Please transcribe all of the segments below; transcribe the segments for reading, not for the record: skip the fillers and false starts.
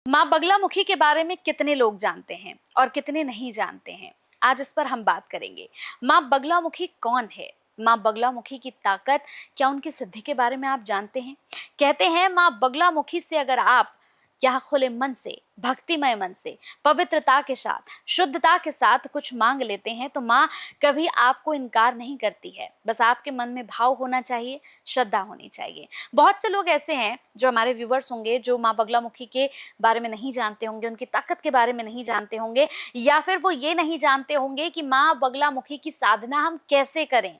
माँ बगलामुखी के बारे में कितने लोग जानते हैं और कितने नहीं जानते हैं, आज इस पर हम बात करेंगे। माँ बगलामुखी कौन है? माँ बगलामुखी की ताकत, क्या उनकी सिद्धि के बारे में आप जानते हैं? कहते हैं माँ बगलामुखी से अगर आप यहाँ खुले मन से, भक्तिमय मन से, पवित्रता के साथ, शुद्धता के साथ कुछ मांग लेते हैं तो माँ कभी आपको इनकार नहीं करती है। बस आपके मन में भाव होना चाहिए, श्रद्धा होनी चाहिए। बहुत से लोग ऐसे हैं जो हमारे व्यूवर्स होंगे जो माँ बगलामुखी के बारे में नहीं जानते होंगे, उनकी ताकत के बारे में नहीं जानते होंगे, या फिर वो ये नहीं जानते होंगे कि माँ बगलामुखी की साधना हम कैसे करें,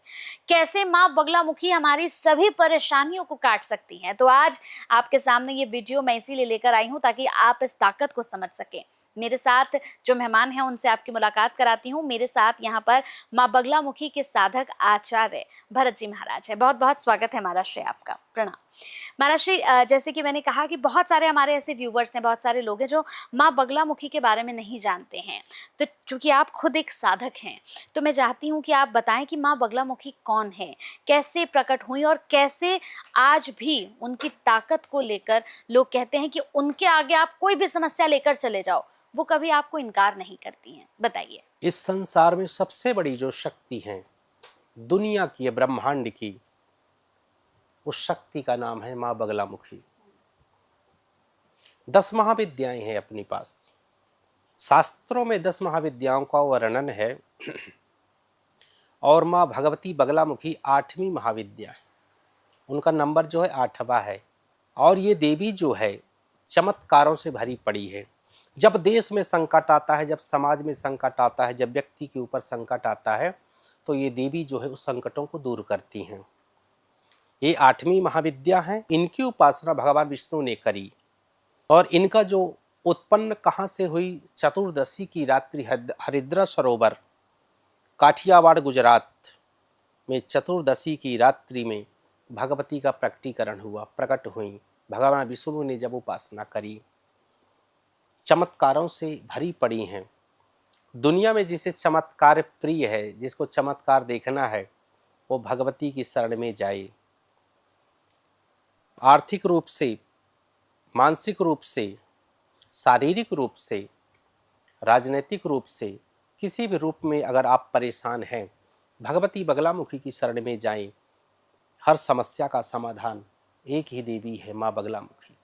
कैसे माँ बगलामुखी हमारी सभी परेशानियों को काट सकती हैं। तो आज आपके सामने ये वीडियो मैं इसीलिए लेकर आई हूँ ताकि आप इस ताकत को समझ सकें। मेरे साथ जो मेहमान हैं उनसे आपकी मुलाकात कराती हूँ। मेरे साथ यहाँ पर माँ बगलामुखी के साधक आचार्य भरत जी महाराज है। बहुत बहुत स्वागत है महाराज श्री आपका। प्रणाम महाराज श्री। जैसे कि मैंने कहा कि बहुत सारे हमारे ऐसे व्यूवर्स हैं, बहुत सारे लोग हैं जो माँ बगलामुखी के बारे में नहीं जानते हैं। तो चूंकि आप खुद एक साधक हैं तो मैं चाहती हूँ कि आप बताएं कि माँ बगलामुखी कौन है, कैसे प्रकट हुई और कैसे आज भी उनकी ताकत को लेकर लोग कहते हैं कि उनके आगे आप कोई भी समस्या लेकर चले जाओ, वो कभी आपको इनकार नहीं करती हैं। बताइए। इस संसार में सबसे बड़ी जो शक्ति है दुनिया की, है ब्रह्मांड की, उस शक्ति का नाम है माँ बगलामुखी। 10 महाविद्याएं हैं अपने पास। शास्त्रों में 10 महाविद्याओं का वर्णन है और माँ भगवती बगलामुखी 8वीं महाविद्या है। उनका नंबर जो है 8वां है। और ये देवी जो है चमत्कारों से भरी पड़ी है। जब देश में संकट आता है, जब समाज में संकट आता है, जब व्यक्ति के ऊपर संकट आता है, तो ये देवी जो है उस संकटों को दूर करती हैं। ये 8वीं महाविद्या है। इनकी उपासना भगवान विष्णु ने करी और इनका जो उत्पन्न कहाँ से हुई? चतुर्दशी की रात्रि हरिद्रा सरोवर, काठियावाड़, गुजरात में चतुर्दशी की रात्रि में भगवती का प्रकटीकरण हुआ, प्रकट हुई। भगवान विष्णु ने जब उपासना करी, चमत्कारों से भरी पड़ी हैं। दुनिया में जिसे चमत्कार प्रिय है, जिसको चमत्कार देखना है, वो भगवती की शरण में जाए। आर्थिक रूप से, मानसिक रूप से, शारीरिक रूप से, राजनीतिक रूप से, किसी भी रूप में अगर आप परेशान हैं, भगवती बगलामुखी की शरण में जाएं। हर समस्या का समाधान एक ही देवी है, माँ बगलामुखी।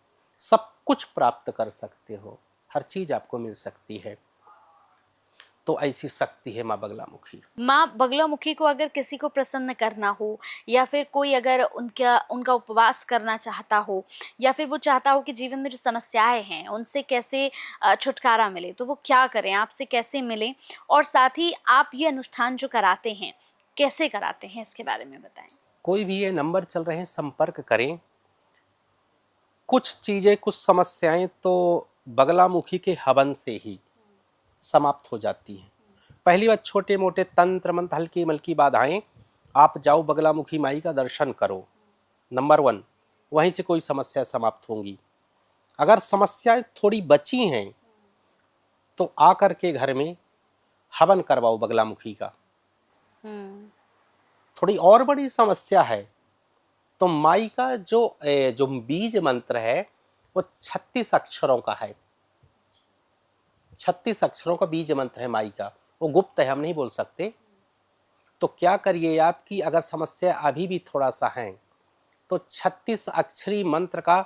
सब कुछ प्राप्त कर सकते हो, हर चीज आपको मिल सकती है। तो ऐसी शक्ति है माँ बगलामुखी। माँ बगलामुखी को अगर किसी को प्रसन्न करना हो, या फिर कोई अगर उनका उपवास करना चाहता हो, या फिर वो चाहता हो कि जीवन में जो समस्याएं हैं उनसे कैसे छुटकारा मिले, तो वो क्या करें, आपसे कैसे मिलें, और साथ ही आप ये अनुष्ठान जो कराते हैं कैसे कराते हैं, इसके बारे में बताएं। कोई भी ये नंबर चल रहे हैं, संपर्क करें। कुछ चीजें, कुछ समस्याएं तो बगलामुखी के हवन से ही समाप्त हो जाती हैं। पहली बात, छोटे मोटे तंत्र मंत्र, हल्की मल्की बाधाएं, आप जाओ बगलामुखी माई का दर्शन करो। नंबर 1, वहीं से कोई समस्या समाप्त होंगी। अगर समस्याएं थोड़ी बची हैं तो आकर के घर में हवन करवाओ बगलामुखी का। थोड़ी और बड़ी समस्या है तो माई का जो बीज मंत्र है वो 36 अक्षरों का है। 36 अक्षरों का बीज मंत्र है माई का। वो गुप्त है, हम नहीं बोल सकते। तो क्या करिए आप कि अगर समस्या अभी भी थोड़ा सा है तो 36 अक्षरी मंत्र का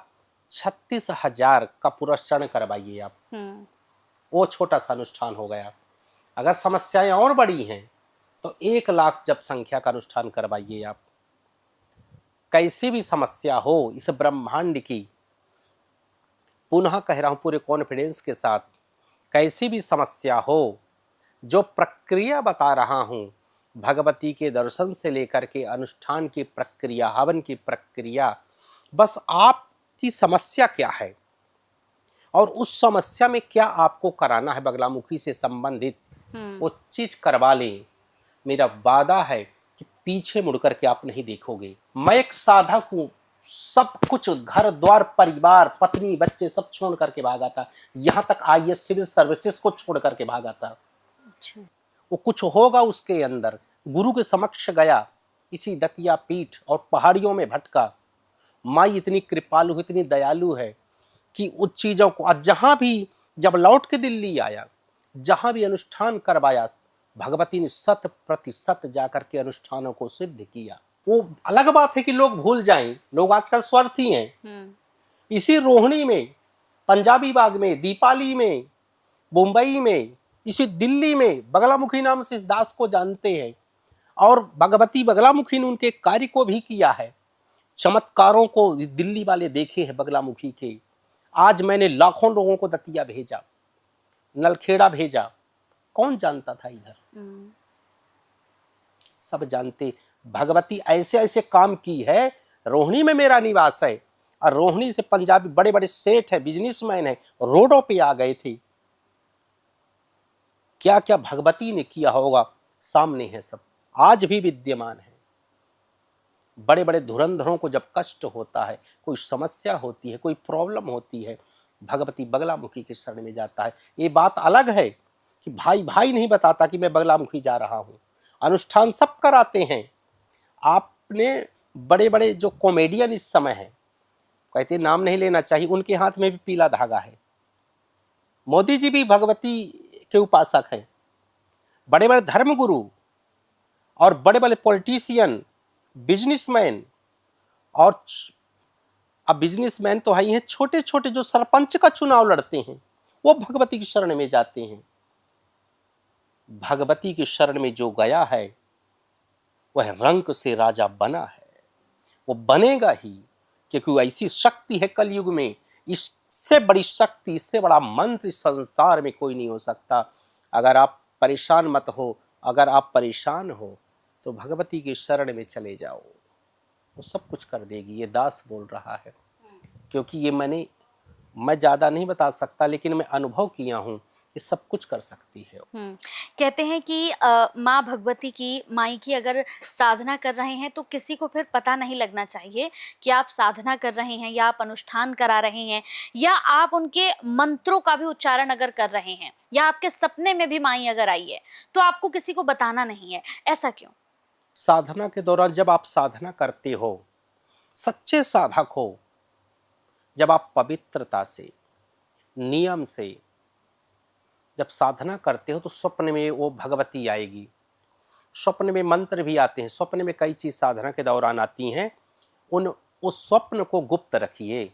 36,000 का पुरस्कार करवाइए आप। वो छोटा सा अनुष्ठान हो गया। अगर समस्याएं और बड़ी हैं तो 1 लाख जप संख्या का अनुष्ठान करवाइए आप। कैसी भी समस्या हो इस ब्रह्मांड की, पुनः कह रहा हूं पूरे कॉन्फिडेंस के साथ, कैसी भी समस्या हो, जो प्रक्रिया बता रहा हूं, भगवती के दर्शन से लेकर के अनुष्ठान की प्रक्रिया, हवन की प्रक्रिया, बस आपकी समस्या क्या है और उस समस्या में क्या आपको कराना है बगलामुखी से संबंधित, वो चीज करवा लें। मेरा वादा है कि पीछे मुड़ करके आप नहीं देखोगे। मैं एक साधक हूं, सब कुछ, घर द्वार, परिवार, पत्नी, बच्चे सब छोड़ करके भागा था। यहां तक आईएएस सिविल सर्विसेज को छोड़ करके भागा था। अच्छा। वो कुछ होगा उसके अंदर। गुरु के समक्ष गया, इसी दतिया पीठ और पहाड़ियों में भटका। माई इतनी कृपालु, इतनी दयालु है कि उस चीज़ों को, और जहाँ भी जब लौट के दिल्ली आया, जहाँ भी अनुष्ठान करवाया, भगवती ने 100% जाकर के अनुष्ठानों को सिद्ध किया। वो अलग बात है कि लोग भूल जाएं, लोग आजकल स्वार्थी हैं। इसी रोहिणी में, पंजाबी बाग में, दीपाली में, मुंबई में, इसी दिल्ली में बगलामुखी नाम से इस दास को जानते हैं, और भगवती बगलामुखी ने उनके कार्य को भी किया है। चमत्कारों को दिल्ली वाले देखे हैं बगलामुखी के। आज मैंने लाखों लोगों को दतिया भेजा, नलखेड़ा भेजा, कौन जानता था इधर? सब जानते। भगवती ऐसे ऐसे काम की है। रोहिणी में मेरा निवास है, और रोहिणी से पंजाबी बड़े बड़े सेठ है, बिजनेसमैन है, रोडों पे आ गए थे। क्या क्या भगवती ने किया होगा, सामने है सब, आज भी विद्यमान है। बड़े बड़े धुरंधरों को जब कष्ट होता है, कोई समस्या होती है, कोई प्रॉब्लम होती है, भगवती बगलामुखी के शरण में जाता है। ये बात अलग है कि भाई भाई नहीं बताता कि मैं बगलामुखी जा रहा हूँ। अनुष्ठान सब कराते हैं। आपने बड़े बड़े जो कॉमेडियन इस समय हैं, कहते नाम नहीं लेना चाहिए, उनके हाथ में भी पीला धागा है। मोदी जी भी भगवती के उपासक हैं। बड़े बड़े धर्मगुरु और बड़े बड़े पॉलिटिशियन, बिजनेसमैन, और अब बिजनेसमैन तो है ही हैं, छोटे छोटे जो सरपंच का चुनाव लड़ते हैं, वो भगवती की शरण में जाते हैं। भगवती की शरण में जो गया है, वह रंक से राजा बना है, वो बनेगा ही, क्योंकि ऐसी शक्ति है कलयुग में। इससे बड़ी शक्ति, इससे बड़ा मंत्र इस संसार में कोई नहीं हो सकता। अगर आप परेशान मत हो, अगर आप परेशान हो तो भगवती की शरण में चले जाओ, वो सब कुछ कर देगी। ये दास बोल रहा है, क्योंकि ये मैं ज़्यादा नहीं बता सकता, लेकिन मैं अनुभव किया हूँ कि सब कुछ कर सकती है। कहते हैं कि माँ भगवती की, माई की अगर साधना कर रहे हैं तो किसी को फिर पता नहीं लगना चाहिए कि आप साधना कर रहे हैं, या आप अनुष्ठान करा रहे हैं, या आप उनके मंत्रों का भी उच्चारण अगर कर रहे हैं, या आपके सपने में भी माई अगर आई है, तो आपको किसी को बताना नहीं है। ऐसा क्यों? साधना के दौरान जब आप साधना करते हो, सच्चे साधक हो, जब आप पवित्रता से, नियम से जब साधना करते हो, तो स्वप्न में वो भगवती आएगी। स्वप्न में मंत्र भी आते हैं, स्वप्न में कई चीज साधना के दौरान आती हैं। उस स्वप्न को गुप्त रखिए।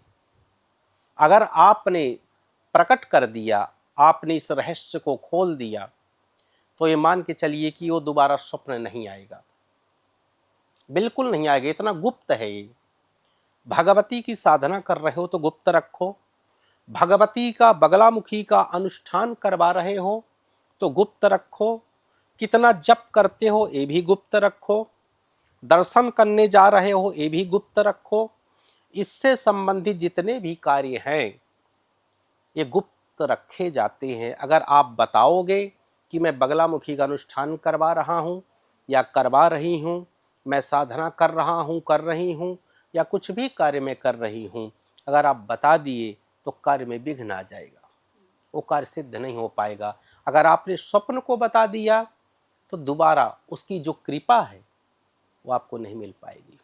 अगर आपने प्रकट कर दिया, आपने इस रहस्य को खोल दिया, तो ये मान के चलिए कि वो दोबारा स्वप्न नहीं आएगा, बिल्कुल नहीं आएगा। इतना गुप्त है ये। भगवती की साधना कर रहे हो तो गुप्त रखो। भगवती का, बगलामुखी का अनुष्ठान करवा रहे हो तो गुप्त रखो। कितना जप करते हो ये भी गुप्त रखो। दर्शन करने जा रहे हो ये भी गुप्त रखो। इससे संबंधित जितने भी कार्य हैं ये गुप्त रखे जाते हैं। अगर आप बताओगे कि मैं बगलामुखी का अनुष्ठान करवा रहा हूँ या करवा रही हूँ, मैं साधना कर रहा हूँ, कर रही हूँ, या कुछ भी कार्य में कर रही हूँ, अगर आप बता दिए तो कार्य में विघ्न आ जाएगा, वो कार्य सिद्ध नहीं हो पाएगा। अगर आपने स्वप्न को बता दिया तो दोबारा उसकी जो कृपा है वो आपको नहीं मिल पाएगी।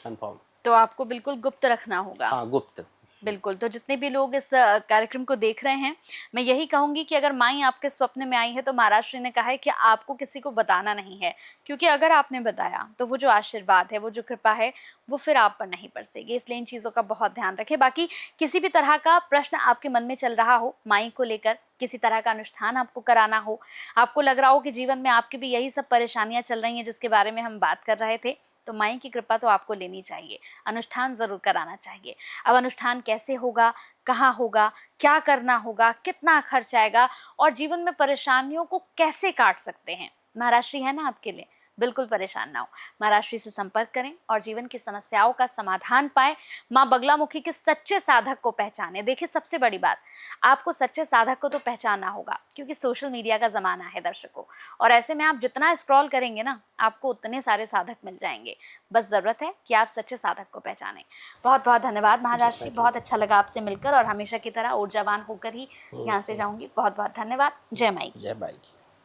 कंफर्म। तो आपको बिल्कुल गुप्त रखना होगा। हाँ, गुप्त। बिल्कुल। तो जितने भी लोग इस कार्यक्रम को देख रहे हैं, मैं यही कहूंगी कि अगर माई आपके स्वप्न में आई है तो महाराज श्री ने कहा है कि आपको किसी को बताना नहीं है, क्योंकि अगर आपने बताया तो वो जो आशीर्वाद है, वो जो कृपा है, वो फिर आप पर नहीं बरसेगी। इसलिए इन चीज़ों का बहुत ध्यान रखें। बाकी किसी भी तरह का प्रश्न आपके मन में चल रहा हो माई को लेकर, किसी तरह का अनुष्ठान आपको कराना हो, आपको लग रहा हो कि जीवन में आपकी भी यही सब परेशानियां चल रही हैं जिसके बारे में हम बात कर रहे थे, तो माई की कृपा तो आपको लेनी चाहिए, अनुष्ठान ज़रूर कराना चाहिए। अब अनुष्ठान कैसे होगा, कहाँ होगा, क्या करना होगा, कितना खर्च आएगा, और जीवन में परेशानियों को कैसे काट सकते हैं, महाराज श्री है ना आपके लिए। बिल्कुल परेशान ना हो, महाराज श्री से संपर्क करें और जीवन की समस्याओं का समाधान पाएं। माँ बगलामुखी के सच्चे साधक को पहचाने। देखिए, सबसे बड़ी बात, आपको सच्चे साधक को तो पहचानना होगा, क्योंकि सोशल मीडिया का ज़माना है दर्शकों, और ऐसे में आप जितना स्क्रॉल करेंगे ना, आपको उतने सारे साधक मिल जाएंगे। बस ज़रूरत है कि आप सच्चे साधक को पहचानें। बहुत बहुत धन्यवाद महाराज श्री, बहुत अच्छा लगा आपसे मिलकर, और हमेशा की तरह ऊर्जावान होकर ही यहाँ से जाऊँगी। बहुत बहुत धन्यवाद। जय माई की। जय माई की।